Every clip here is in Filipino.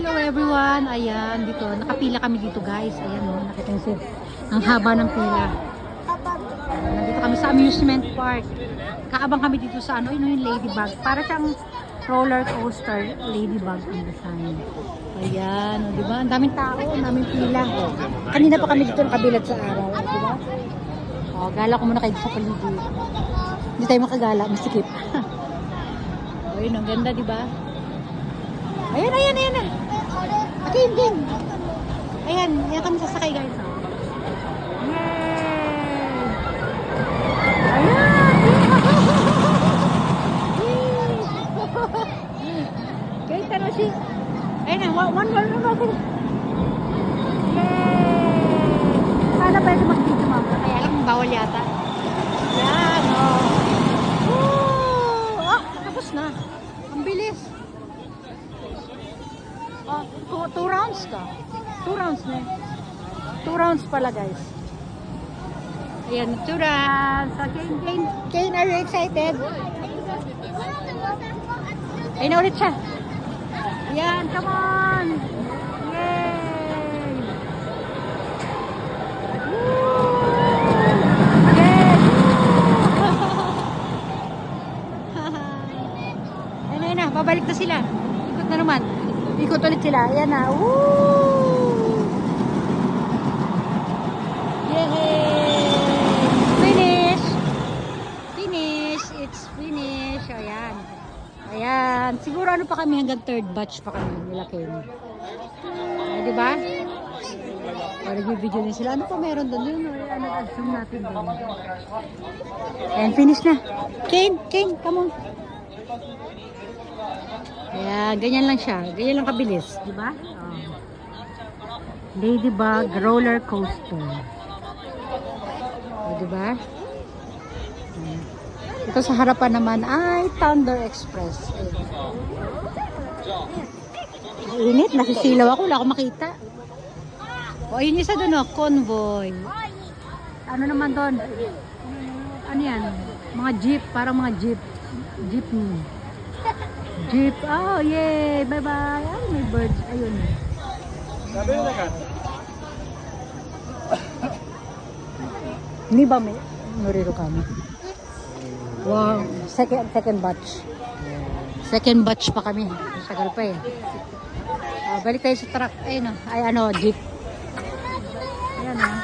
Hello everyone. Ayan, dito. Nakapila kami dito guys. Ayan o, nakita niyo. Ang haba ng pila. Nandito kami sa amusement park. Kaabang kami dito sa ano, yun yung ladybug. Para siyang roller coaster ladybug ang design. Ayan, o, diba? Ang daming tao, ang daming pila. Kanina pa kami dito nakabilad sa araw. Diba? O, gala ko muna kayo sa paligid. Hindi tayo makagala, masikip. O, yun, ang ganda, diba? Ayan, ayan, ayan na. Akin din. Ayan, yan kami sasakay guys. Yay! Ayan! Guys, ano si... Ayan na, one. Yay! Sana pwede mag-video mama. Kaya lang, bawal yata. Ayan, oh. Tapos na. Ang bilis. Oh, 2 rounds ka. 2 rounds na. 2 rounds pala guys. Ayan, 2 rounds. So, Kane, are you excited? Ayun na ulit siya. Ayan, come on. Yay! Woo! Yay! Ayun na, babalik na sila. Ikot na naman. Ikot ulit sila. Ayan na. Woo! Yay! Finish! Finish! It's finish. Ayan. Ayan. Siguro ano pa kami hanggang 3rd batch pa kami nila Ken. Diba? O, nag-video din sila. Ano pa meron doon? Yun, ano, zoom natin doon. Ayan, finish na. Ken, come on. Ayan, ganyan lang siya. Ganyan lang kabilis. Diba? Oh. Ladybug roller coaster. O, diba? Ayan. Ito sa harapan naman ay Thunder Express. Init, nasisilaw ako. Wala akong makita. O, yun isa doon, oh, convoy. Ano naman doon? Ano yan? Mga jeep, parang mga jeep. Jeepney. Jeep. Oh, yay! Bye-bye. Ay, may birds. Ayun. Hindi ba may nuriro kami? Wow. Second batch. Second batch pa kami. Sagal pa eh. Balik tayo sa truck. Ayun oh. Ay ano, jeep. Ayan oh.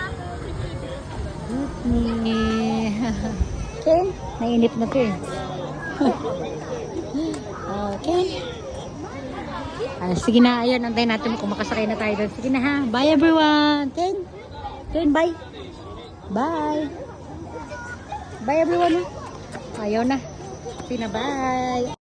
Jeepney. Okay. Nainip na to eh. Okay. Sige na, ayun, antayin natin kung makasakay na tayo doon. Sige na ha. Bye everyone. Ken, bye. Bye. Bye everyone. Ayaw na. Sige na, bye.